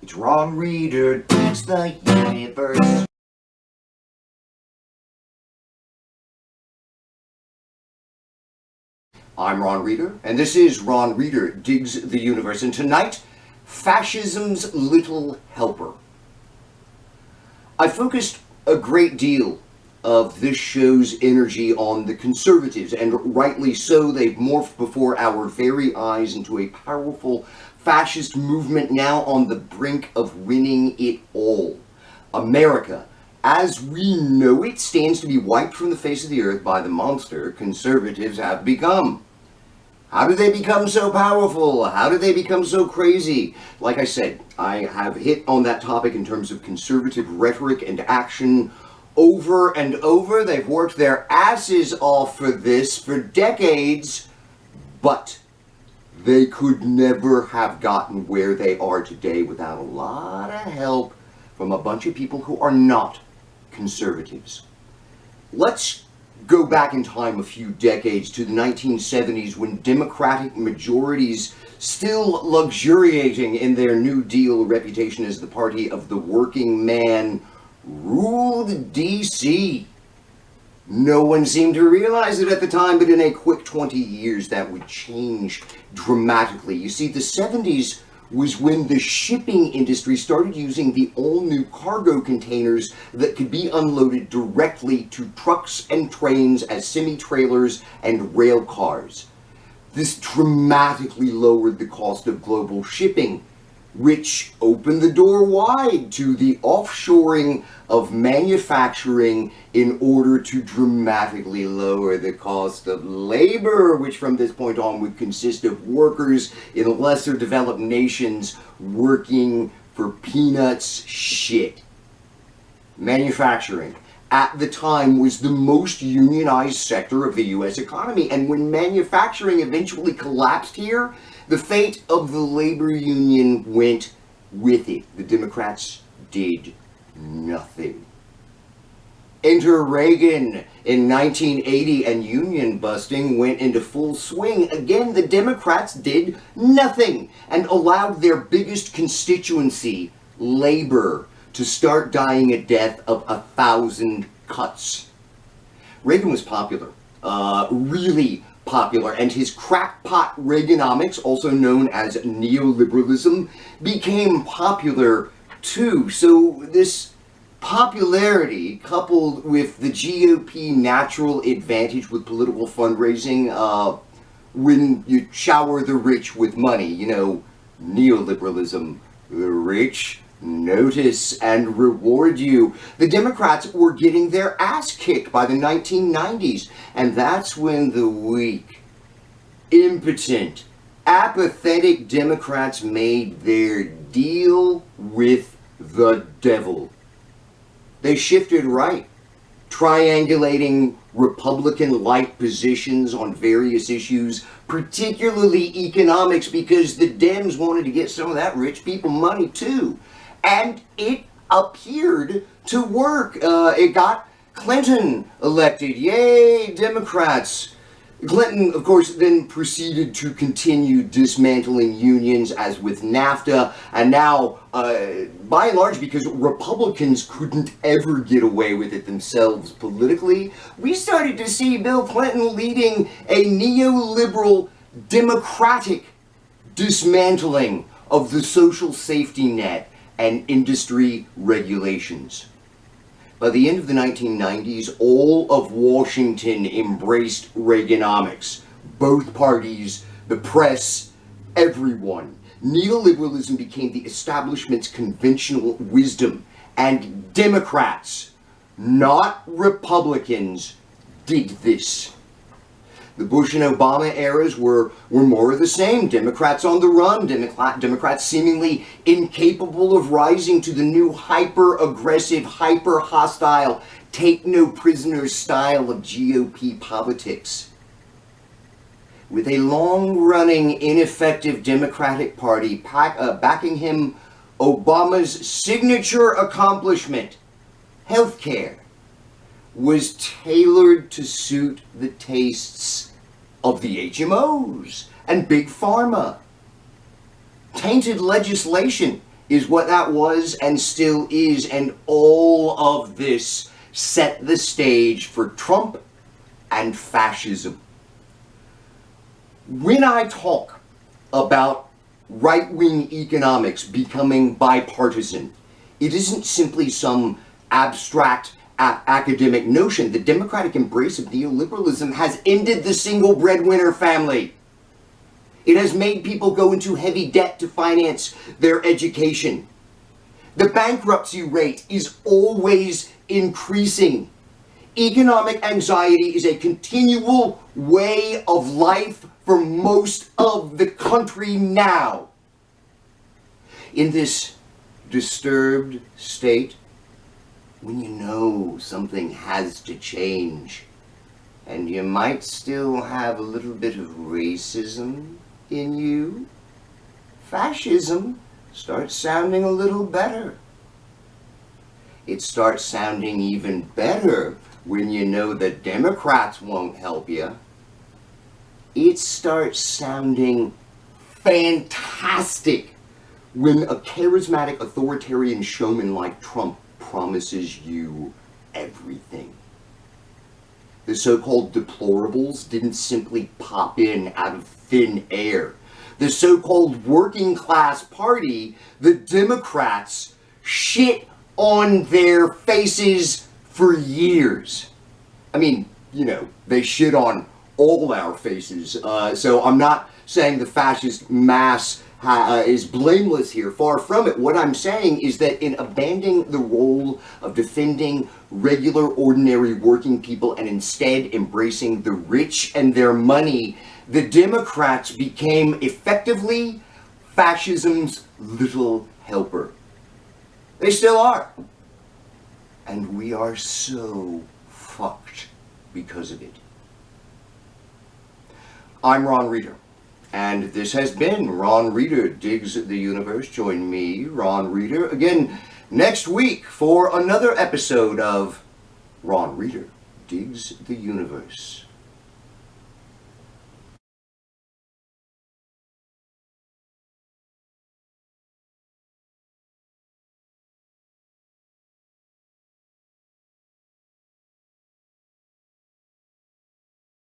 It's Ron Reader digs the universe. I'm Ron Reader, and this is Ron Reader Digs the Universe. And tonight, Fascism's Little Helper. I focused a great deal of this show's energy on the conservatives, and rightly so. They've morphed before our very eyes into a powerful fascist movement now on the brink of winning it all. America, as we know it, stands to be wiped from the face of the earth by the monster conservatives have become. How did they become so powerful? How did they become so crazy? Like I said, I have hit on that topic in terms of conservative rhetoric and action over and over. They've worked their asses off for this for decades, but they could never have gotten where they are today without a lot of help from a bunch of people who are not conservatives. Let's go back in time a few decades to the 1970s, when Democratic majorities, still luxuriating in their New Deal reputation as the party of the working man, ruled D.C. No one seemed to realize it at the time, but in a quick 20 years that would change dramatically. You see, the 70s was when the shipping industry started using the all-new cargo containers that could be unloaded directly to trucks and trains as semi-trailers and rail cars. This dramatically lowered the cost of global shipping, which opened the door wide to the offshoring of manufacturing in order to dramatically lower the cost of labor, which from this point on would consist of workers in lesser developed nations working for peanuts shit. Manufacturing at the time was the most unionized sector of the U.S. economy, and when manufacturing eventually collapsed here, the fate of the labor union went with it. The Democrats did nothing. Enter Reagan in 1980, and union busting went into full swing. Again, the Democrats did nothing and allowed their biggest constituency, labor, to start dying a death of 1,000 cuts. Reagan was popular, really popular, and his crackpot Reaganomics, also known as neoliberalism, became popular too. So this popularity, coupled with the GOP natural advantage with political fundraising, when you shower the rich with money, you know, neoliberalism, the rich notice and reward you. The Democrats were getting their ass kicked by the 1990s, and that's when the weak, impotent, apathetic Democrats made their deal with the devil. They shifted right, triangulating Republican-like positions on various issues, particularly economics, because the Dems wanted to get some of that rich people money too. And it appeared to work. It got Clinton elected. Yay, Democrats. Clinton, of course, then proceeded to continue dismantling unions, as with NAFTA, and now, by and large, because Republicans couldn't ever get away with it themselves politically, we started to see Bill Clinton leading a neoliberal, democratic dismantling of the social safety net and industry regulations. By the end of the 1990s, all of Washington embraced Reaganomics. Both parties, the press, everyone. Neoliberalism became the establishment's conventional wisdom, and Democrats, not Republicans, did this. The Bush and Obama eras were more of the same. Democrats on the run, Democrats seemingly incapable of rising to the new hyper-aggressive, hyper-hostile, take-no-prisoners style of GOP politics. With a long-running, ineffective Democratic Party backing him, Obama's signature accomplishment, healthcare, was tailored to suit the tastes of the HMOs and Big Pharma. Tainted legislation is what that was and still is, and all of this set the stage for Trump and fascism. When I talk about right-wing economics becoming bipartisan, it isn't simply some abstract academic notion. The democratic embrace of neoliberalism has ended the single breadwinner family. It has made people go into heavy debt to finance their education. The bankruptcy rate is always increasing. Economic anxiety is a continual way of life for most of the country now. In this disturbed state, when you know something has to change, and you might still have a little bit of racism in you, fascism starts sounding a little better. It starts sounding even better when you know the Democrats won't help you. It starts sounding fantastic when a charismatic authoritarian showman like Trump promises you everything. The so-called deplorables didn't simply pop in out of thin air. The so-called working class party, the Democrats, shit on their faces for years. I mean, you know, they shit on all our faces. So I'm not saying the fascist mass is blameless here. Far from it. What I'm saying is that in abandoning the role of defending regular, ordinary working people and instead embracing the rich and their money, the Democrats became effectively fascism's little helper. They still are. And we are so fucked because of it. I'm Ron Reeder, and this has been Ron Reeder Digs the Universe. Join me, Ron Reeder, again next week for another episode of Ron Reeder Digs the Universe.